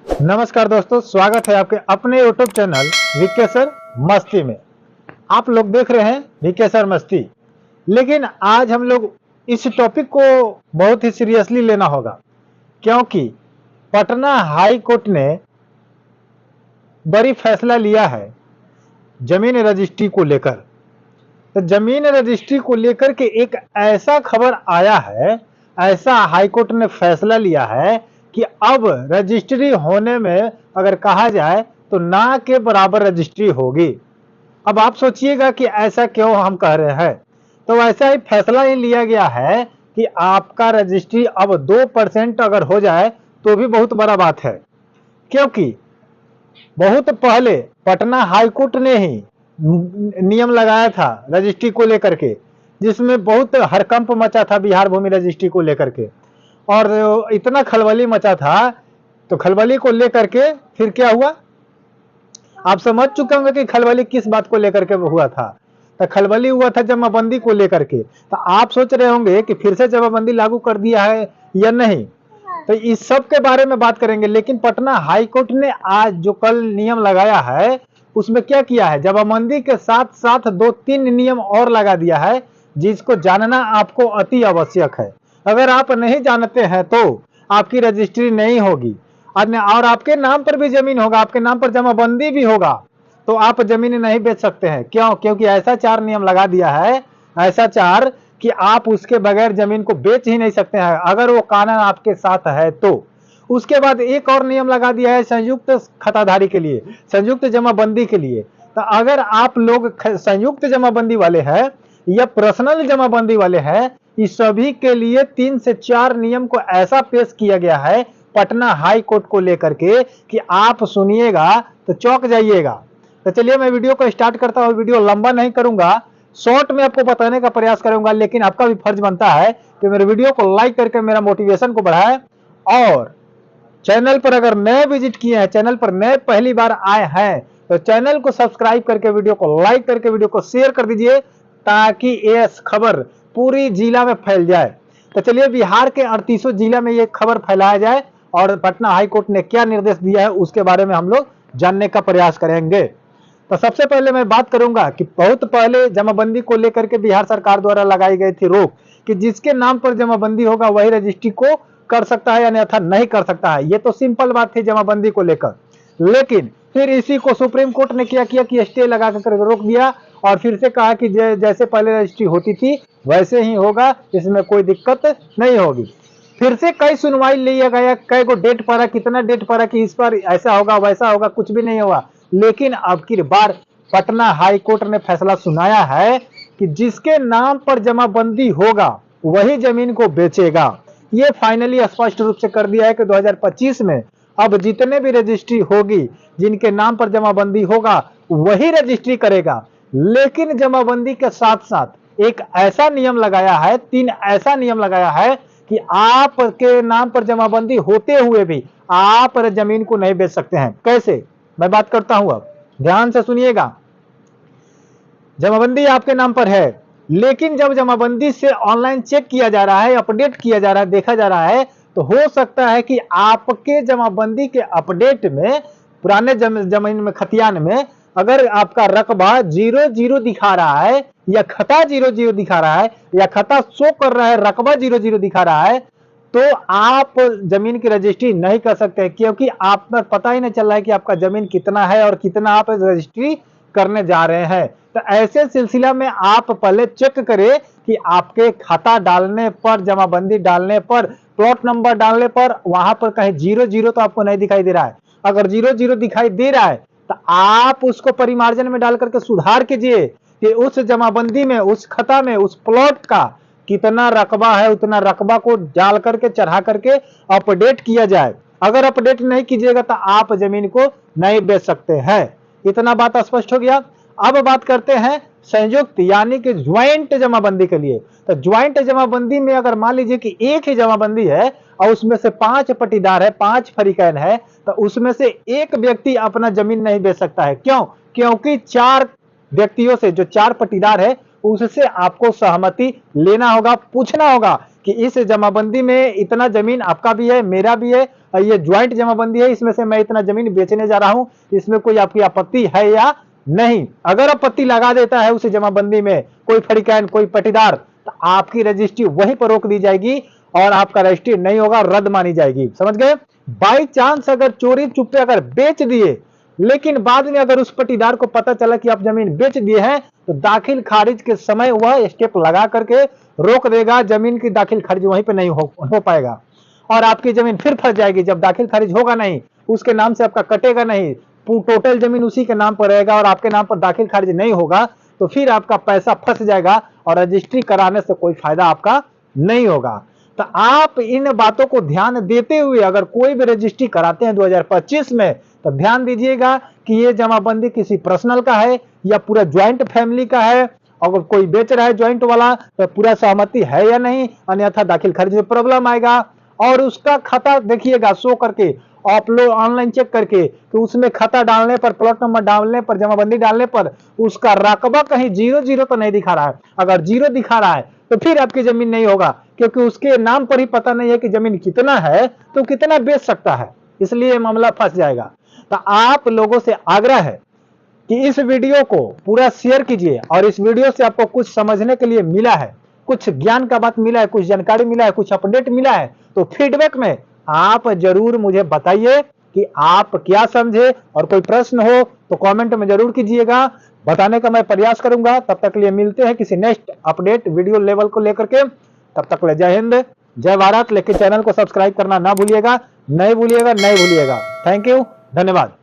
नमस्कार दोस्तों, स्वागत है आपके अपने YouTube चैनल वीके सर मस्ती में। आप लोग देख रहे हैं वीके सर मस्ती। लेकिन आज हम लोग इस टॉपिक को बहुत ही सीरियसली लेना होगा, क्योंकि पटना हाई कोर्ट ने बड़ी फैसला लिया है जमीन रजिस्ट्री को लेकर। तो जमीन रजिस्ट्री को लेकर के एक ऐसा खबर आया है, ऐसा हाई कोर्ट ने फैसला लिया है कि अब रजिस्ट्री होने में अगर कहा जाए तो ना के बराबर रजिस्ट्री होगी। अब आप सोचिएगा कि ऐसा क्यों हम कह रहे हैं। तो ऐसा ही फैसला ही लिया गया है कि आपका रजिस्ट्री अब 2% अगर हो जाए तो भी बहुत बड़ा बात है, क्योंकि बहुत पहले पटना हाई कोर्ट ने ही नियम लगाया था रजिस्ट्री को लेकर के, जिसमें बहुत हड़कंप मचा था बिहार भूमि रजिस्ट्री को लेकर के, और इतना खलबली मचा था। तो खलबली को लेकर के फिर क्या हुआ, आप समझ चुके होंगे कि खलबली किस बात को लेकर के हुआ था। तो खलबली हुआ था जमाबंदी को लेकर के। तो आप सोच रहे होंगे कि फिर से जमाबंदी लागू कर दिया है या नहीं, तो इस सब के बारे में बात करेंगे। लेकिन पटना हाई कोर्ट ने आज जो कल नियम लगाया है उसमें क्या किया है, जमाबंदी के साथ साथ 2-3 नियम और लगा दिया है, जिसको जानना आपको अति आवश्यक है। अगर आप नहीं जानते हैं तो आपकी रजिस्ट्री नहीं होगी और आपके नाम पर भी जमीन होगा, आपके नाम पर जमाबंदी भी होगा, तो आप जमीन नहीं बेच सकते हैं। क्यों? क्योंकि ऐसा 4 नियम लगा दिया है, ऐसा 4 कि आप उसके बगैर जमीन को बेच ही नहीं सकते हैं अगर वो कानून आपके साथ है तो। उसके बाद एक और नियम लगा दिया है संयुक्त खाताधारी के लिए, संयुक्त जमाबंदी के लिए। तो अगर आप लोग संयुक्त जमाबंदी वाले हैं या पर्सनल जमाबंदी वाले हैं, इस सभी के लिए 3 से 4 नियम को ऐसा पेश किया गया है पटना हाई कोर्ट को लेकर के कि आप सुनिएगा तो चौंक जाइएगा। तो चलिए मैं वीडियो को स्टार्ट करता हूँ। वीडियो लंबा नहीं करूंगा, शॉर्ट में आपको बताने का प्रयास करूंगा, लेकिन आपका भी फर्ज बनता है कि मेरे वीडियो को लाइक करके मेरा मोटिवेशन को बढ़ाए। और चैनल पर अगर नए विजिट किए हैं, चैनल पर नए पहली बार आए हैं, तो चैनल को सब्सक्राइब करके वीडियो को लाइक करके वीडियो को शेयर कर दीजिए, ताकि ये खबर पूरी जिला में फैल जाए। तो चलिए बिहार के 38 जिला में ये खबर फैलाया जाए और पटना हाई कोर्ट ने क्या निर्देश दिया है उसके बारे में हम लोग जानने का प्रयास करेंगे। तो सबसे पहले मैं बात करूंगा कि बहुत पहले जमाबंदी को लेकर के बिहार सरकार द्वारा लगाई गई थी रोक कि जिसके नाम पर जमाबंदी होगा वही रजिस्ट्री को कर सकता है, अन्यथा नहीं कर सकता है। ये तो सिंपल बात थी जमाबंदी को लेकर। लेकिन फिर इसी को सुप्रीम कोर्ट ने क्या किया कि स्टे लगा कर रोक दिया और फिर से कहा कि जैसे पहले रजिस्ट्री होती थी वैसे ही होगा, इसमें कोई दिक्कत नहीं होगी। फिर से कई सुनवाई लिया गया, कई को डेट पड़ा, कितना डेट पड़ा कि इस पर ऐसा होगा वैसा होगा, कुछ भी नहीं हुआ। लेकिन अब की बार पटना हाई कोर्ट ने फैसला सुनाया है कि जिसके नाम पर जमाबंदी होगा वही जमीन को बेचेगा। ये फाइनली स्पष्ट रूप से कर दिया है कि 2025 में अब जितने भी रजिस्ट्री होगी जिनके नाम पर जमाबंदी होगा वही रजिस्ट्री करेगा। लेकिन जमाबंदी के साथ साथ एक ऐसा नियम लगाया है, 3 ऐसा नियम लगाया है कि आपके नाम पर जमाबंदी होते हुए भी आप जमीन को नहीं बेच सकते हैं। कैसे, मैं बात करता हूं, अब ध्यान से सुनिएगा। जमाबंदी आपके नाम पर है, लेकिन जब जमाबंदी से ऑनलाइन चेक किया जा रहा है, अपडेट किया जा रहा है, देखा जा रहा है, तो हो सकता है कि आपके जमाबंदी के अपडेट में पुराने जमीन में खतियान में अगर आपका रकबा 00 दिखा रहा है या खता 00 दिखा रहा है या खता शो कर रहा है रकबा 00 दिखा रहा है, तो आप जमीन की रजिस्ट्री नहीं कर सकते, क्योंकि आप पर पता ही नहीं चल रहा है कि आपका जमीन कितना है और कितना आप रजिस्ट्री करने जा रहे हैं। तो ऐसे सिलसिला में आप पहले चेक करें कि आपके खाता डालने पर, जमाबंदी डालने पर, प्लॉट नंबर डालने पर वहां पर कहीं 00 तो आपको नहीं दिखाई दे रहा है। अगर 00 दिखाई दे रहा है तो आप उसको परिमार्जन में डाल करके सुधार कीजिए कि उस जमाबंदी में, उस खाता में, उस प्लॉट का कितना रकबा है, उतना रकबा को डाल करके चढ़ा करके अपडेट किया जाए। अगर अपडेट नहीं कीजिएगा तो आप जमीन को नहीं बेच सकते हैं। इतना बात स्पष्ट हो गया। अब बात करते हैं संयुक्त यानी कि ज्वाइंट जमाबंदी के लिए। तो ज्वाइंट जमाबंदी में अगर मान लीजिए कि एक ही जमाबंदी है और उसमें से 5 पट्टीदार है, 5 फरीकैन है, तो उसमें से एक व्यक्ति अपना जमीन नहीं बेच सकता है। क्यों? क्योंकि 4 व्यक्तियों से, जो 4 पट्टीदार है, उससे आपको सहमति लेना होगा, पूछना होगा कि इस जमाबंदी में इतना जमीन आपका भी है, मेरा भी है, ये ज्वाइंट जमाबंदी है, इसमें से मैं इतना जमीन बेचने जा रहा हूं, इसमें कोई आपकी आपत्ति है या नहीं। अगर आपत्ति लगा देता है उस जमाबंदी में कोई फरीकैन, कोई पटीदार, तो आपकी रजिस्ट्री वहीं पर रोक दी जाएगी और आपका रजिस्ट्री नहीं होगा, रद्द मानी जाएगी। समझ गए? बाई चांस अगर चोरी चुप्पे अगर बेच दिए, लेकिन बाद में अगर उस पटीदार को पता चला कि आप जमीन बेच दिए हैं, तो दाखिल खारिज के समय वह स्टेप लगा करके रोक देगा, जमीन की दाखिल खारिज वहीं पे नहीं हो पाएगा और आपकी जमीन फिर फंस जाएगी। जब दाखिल खारिज होगा नहीं, उसके नाम से आपका कटेगा नहीं, टोटल जमीन उसी के नाम पर रहेगा और आपके नाम पर दाखिल खारिज नहीं होगा, तो फिर आपका पैसा फंस जाएगा और रजिस्ट्री कराने से कोई फायदा आपका नहीं होगा। तो आप इन बातों को ध्यान देते हुए अगर कोई भी रजिस्ट्री कराते हैं 2025 में, तो ध्यान दीजिएगा कि ये जमाबंदी किसी पर्सनल का है या पूरा ज्वाइंट फैमिली का है। अगर कोई बेच रहा है ज्वाइंट वाला, तो पूरा सहमति है या नहीं, अन्यथा दाखिल खारिज में प्रॉब्लम आएगा। और उसका खाता देखिएगा शो करके, आप लोग ऑनलाइन चेक करके कि उसमें खाता डालने पर, प्लॉट नंबर डालने पर, जमाबंदी डालने पर उसका रकबा कहीं 0-0 तो नहीं दिखा रहा है। अगर 0 दिखा रहा है तो फिर आपकी जमीन नहीं होगा, क्योंकि उसके नाम पर ही पता नहीं है कि जमीन कितना है तो कितना बेच सकता है, इसलिए मामला फंस जाएगा। तो आप लोगों से आग्रह है कि इस वीडियो को पूरा शेयर कीजिए और इस वीडियो से आपको कुछ समझने के लिए मिला है, कुछ ज्ञान का बात मिला है, कुछ जानकारी मिला है, कुछ अपडेट मिला है, तो फीडबैक में आप जरूर मुझे बताइए कि आप क्या समझे और कोई प्रश्न हो तो कमेंट में जरूर कीजिएगा, बताने का मैं प्रयास करूंगा। तब तक के लिए मिलते हैं किसी नेक्स्ट अपडेट वीडियो लेवल को लेकर के। तब तक ले जय हिंद, जय भारत। लेकिन चैनल को सब्सक्राइब करना ना भूलिएगा, नहीं भूलिएगा, नहीं भूलिएगा। थैंक यू, धन्यवाद।